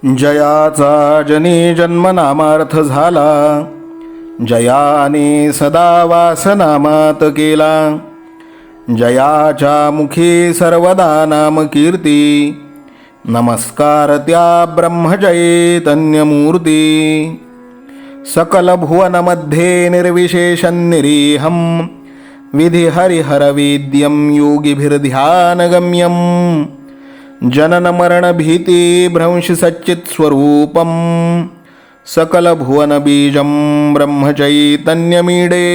जयाचा जनी जन्मनामार्थ झाला, जयाने सदा वासनामात केला. जयाच्या मुखी सर्वदा नाम कीर्ती, नमस्कार त्या ब्रह्मचैतन्यमूर्ती. सकल भुवनमध्ये निर्विशेषं निरीहं, विधि हरिहरवेद्यं योगिभिर्ध्यानगम्यं. जनन मरण भीति भ्रंश सच्चित् स्वरूपं, सकल भुवन बीजं ब्रह्मचैतन्यमीडे.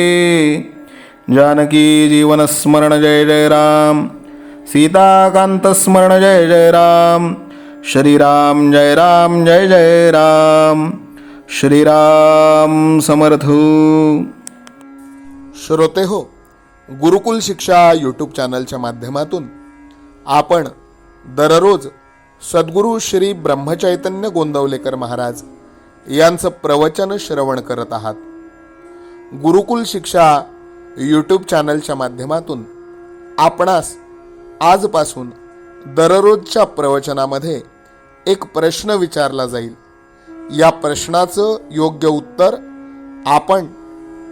जानकी जीवन स्मरण जय जय राम, सीताकांत स्मरण जय जय राम. श्रीराम जय राम जय जय राम, श्रीराम समर्थ. श्रोते हो, गुरुकुल शिक्षा यूट्यूब चॅनलच्या माध्यमातून आपण दररोज सद्गुरू श्री ब्रह्मचैतन्य गोंदवलेकर महाराज यांचं प्रवचन श्रवण करत आहात. गुरुकुल शिक्षा यूट्यूब चॅनलच्या माध्यमातून आपणास आजपासून दररोजच्या प्रवचनामध्ये एक प्रश्न विचारला जाईल. या प्रश्नाचं योग्य उत्तर आपण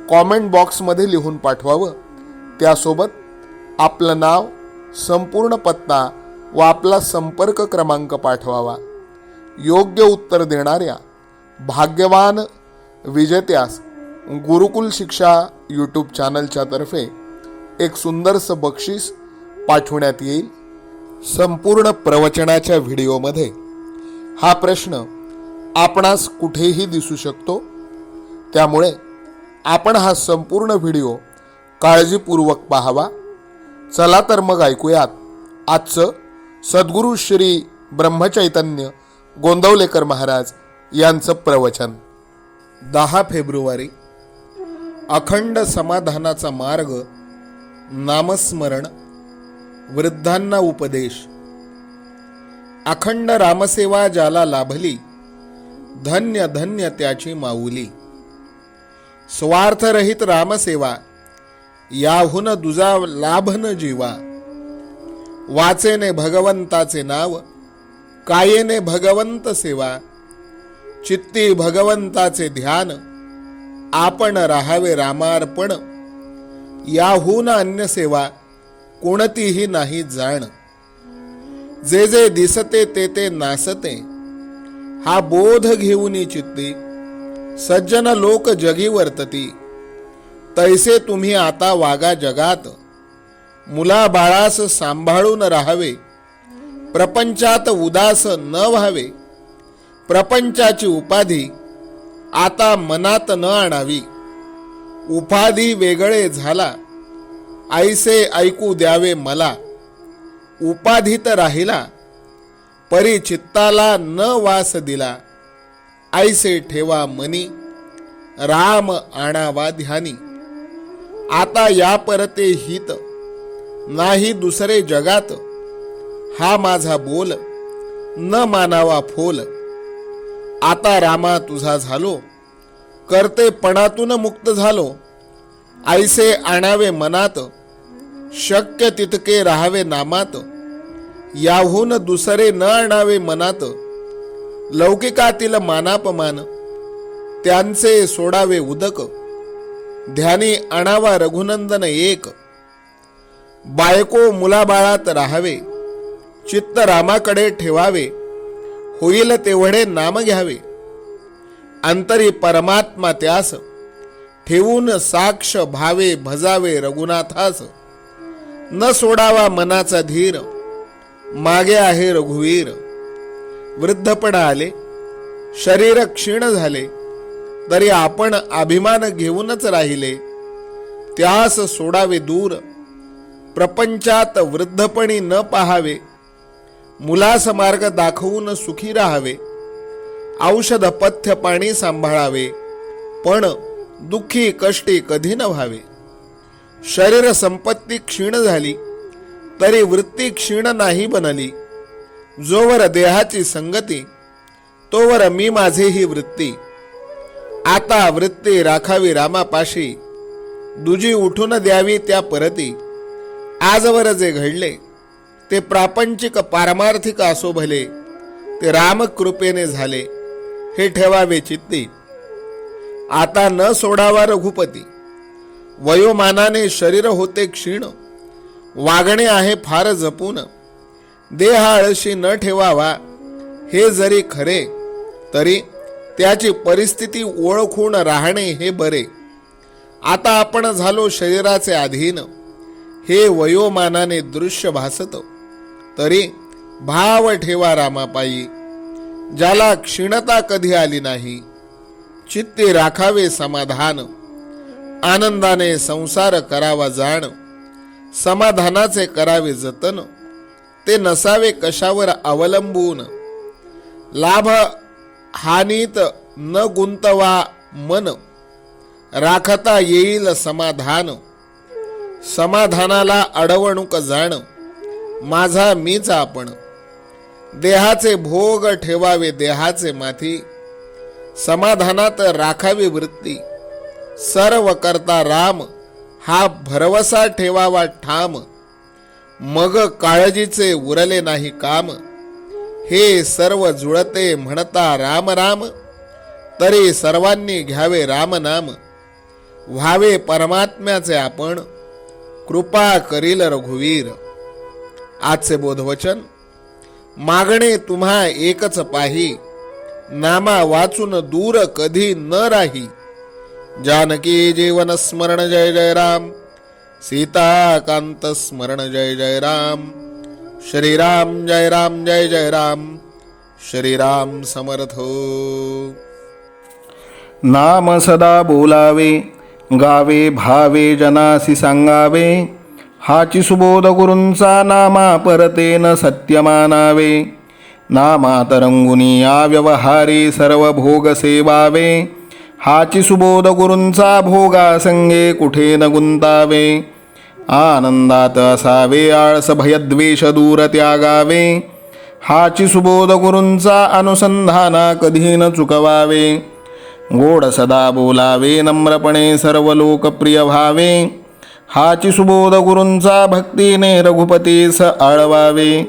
कॉमेंट बॉक्समध्ये लिहून पाठवावं. त्यासोबत आपलं नाव, संपूर्ण पत्ता व आपला संपर्क क्रमांक पाठवावा. योग्य उत्तर देणाऱ्या भाग्यवान विजेत्यास गुरुकुल शिक्षा यूट्यूब चॅनलच्या तर्फे एक सुंदरसं बक्षीस पाठवण्यात येईल. संपूर्ण प्रवचनाच्या व्हिडिओमध्ये हा प्रश्न आपणास कुठेही दिसू शकतो, त्यामुळे आपण हा संपूर्ण व्हिडिओ काळजीपूर्वक पाहावा. चला तर मग ऐकूयात आजचं सद्गुरू श्री ब्रह्मचैतन्य गोंदवलेकर महाराज यांचं प्रवचन. 10 फेब्रुवारी. अखंड समाधानाचा मार्ग, नामस्मरण, वृद्धांना उपदेश. अखंड रामसेवा ज्याला लाभली, धन्य धन्य त्याची माऊली. स्वार्थरहित रामसेवा, याहून दुजा लाभ न जीवा. वाचेने भगवंताचे नाव, कायेने भगवंत सेवा. चित्ती भगवंताचे ध्यान, आपण राहावे रामार्पण. याहून अन्य सेवा कोणतीही नाही जाण. जे जे दिसते ते ते नासते, हा बोध घेऊनी चित्ती. सज्जन लोक जगी वर्तती, तैसे तुम्ही आता वागा जगात. मुला बाळास सांभाळून राहावे, प्रपंचात उदास न व्हावे. प्रपंचाची उपाधी आता मनात न आणावी. उपाधी वेगळे झाला, ऐसे ऐकू द्यावे मला. उपाधीत राहिला, परी चित्ताला न वास दिला. ऐसे ठेवा मनी, राम आणावा ध्यानी. आता या परते हित, नाही दुसरे जगात. हा माझा बोल, न मानावा फोल. आता रामा तुझा झालो, कर्तेपणातून मुक्त झालो. ऐसे आणावे मनात, शक्य तितके राहावे नामात. याहून दुसरे न आणावे मनात. लौकिकातील मानापमान, त्यांचे सोडावे उदक. ध्यानी आणावा रघुनंदन एक. बायको मुलाबाळात राहावे, चित्त रामाकडे ठेवावे. होईल तेवढे नाम घ्यावे, अंतरी परमात्मा त्यास. ठेवून साक्ष भावे भजावे रघुनाथास. न सोडावा मनाचा धीर, मागे आहे रघुवीर. वृद्धपण आले, शरीर क्षीण झाले, तरी आपण अभिमान घेऊनच राहिले. त्यास सोडावे दूर, प्रपंचात वृद्धपणी न पाहावे. मुलास मार्ग दाखवून सुखी राहावे. औषध पथ्य पाणी सांभाळावे, पण दुःखी कष्टी कधी न व्हावे. शरीर संपत्ती क्षीण झाली, तरी वृत्ती क्षीण नाही बनली. जोवर देहाची संगती, तोवर मी माझे ही वृत्ती. आता वृत्ती राखावी रामापाशी, दुजी उठून द्यावी त्या परती. आजवर जे घडले ते प्रापंचिक पारमार्थिक असो भले, ते रामकृपेने झाले, हे ठेवावे चित्ती. आता न सोडावा रघुपती, वयोमानाने शरीर होते क्षीण, वागणे आहे फार जपून. देह आळशी न ठेवावा, हे जरी खरे, तरी त्याची परिस्थिती ओळखून राहणे हे बरे. आता आपण झालो शरीराचे अधीन, हे वयोमानाने दृश्य भासत. तरी भाव ठेवा रामापायी, ज्याला क्षीणता कधी आली नाही. चित्ते राखावे समाधान, आनंदाने संसार करावा जाण. समाधानाचे करावे जतन, ते नसावे कशावर अवलंबून. लाभ हानीत न गुंतवा मन, राखता येईल समाधान. समाधानाला अडवणूक जाण, माझा मीच आपण. देहाचे भोग ठेवावे देहाचे माथी, समाधानात राखावी वृत्ती. सर्व करता राम, हा भरवसा ठेवावा ठाम. मग काळजीचे उरले नाही काम, हे सर्व जुळते म्हणता राम राम. तरी सर्वांनी घ्यावे राम नाम, व्हावे परमात्म्याचे आपण. कृपा करील रघुवीर. आजचे बोधवचन. मागणे तुम्हा एकच पाही, नामा वाचून दूर कधी न राही. जानकी जीवन स्मरण जय जय राम, सीता कांत स्मरण जय जय राम. श्रीराम जय राम जय जय राम, श्रीराम समर्थ. नाम सदा बोलावे, गावे भावे जनासी सांगावे. हाची सुबोध गुरूंचा, नामा परतेन सत्य मानावे. नामात रंगुनी या व्यवहारी, सर्व भोग सेवावे. हाची सुबोध गुरूंचा, भोगा संगे कुठे न गुंतावे. आनंदात असावे, आळस भयद्वेष दूर त्यागावे. हाची सुबोध गुरूंचा, अनुसंधाना कधी न चुकवावे. गोड सदा बोलावे, नम्रपणे सर्व लोकप्रिय व्हावे. हाची सुबोध गुरूंचा, भक्तीने रघुपतीस आळवावे.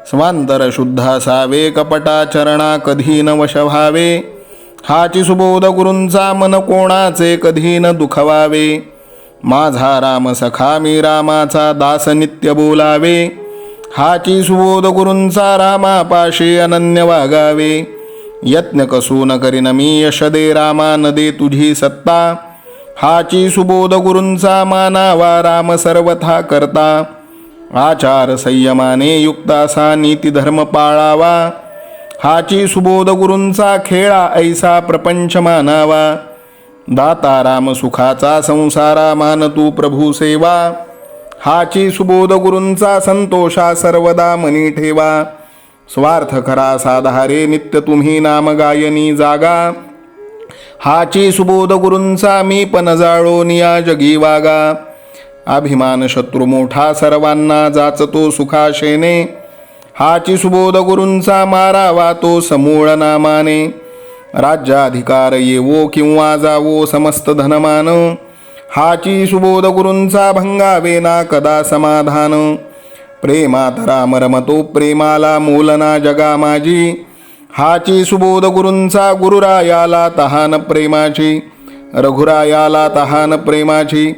स्वांतर शुद्ध असावे, कपटाचरणा कधी न वश व्हावे. हाची सुबोध गुरूंचा, मन कोणाचे कधी न दुखवावे. माझा राम सखा, मी रामाचा दास नित्य बोलावे. हाची सुबोध गुरूंचा, रामापाशी अनन्य वागावे. यत्न कसू न करीन मी, यश दे रामा न दे तुझी सत्ता. हाची सुबोध गुरूंचा, मानावा राम सर्वथा करता. आचार संयमाने युक्त असा, नीती धर्म पाळावा. हाची सुबोध गुरूंचा, खेळा ऐसा प्रपंच मानावा. दाता राम सुखाचा, संसारा मान तू प्रभू सेवा. हाची सुबोध गुरूंचा, संतोषा सर्वदा मनी ठेवा. स्वार्थ खरा साधारे, नित्य तुम्ही नाम गायनी जागा. हाची सुबोध गुरूंचा, मी पण जाळोन या जगी वागा. अभिमान शत्रू मोठा, सर्वांना जाचतो सुखाशेने. हाची सुबोध गुरूंचा, मारावा तो समूळ नामाने. राज्याधिकार येवो किंवा जावो समस्त धनमान. हाची सुबोध गुरूंचा, भंगावे ना कदा समाधान. प्रेमात राम रमतो, प्रेमाला मोलना जगा माझी. हाची सुबोध गुरूंचा, गुरुरायाला तहान प्रेमाची. रघुरायाला तहान प्रेमाची,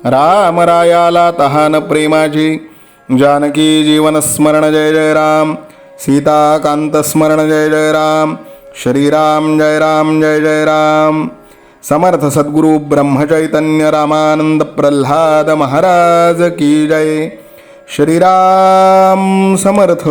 रामरायाला तहान प्रेमाची. जानकी जीवन स्मरण जय जय राम, सीता कांत स्मरण जय जय राम. श्रीराम जय राम जय जय राम. समर्थ सद्गुरु ब्रह्मचैतन्य रामानंद प्रल्हाद महाराज की जय. श्रीराम समर्थ.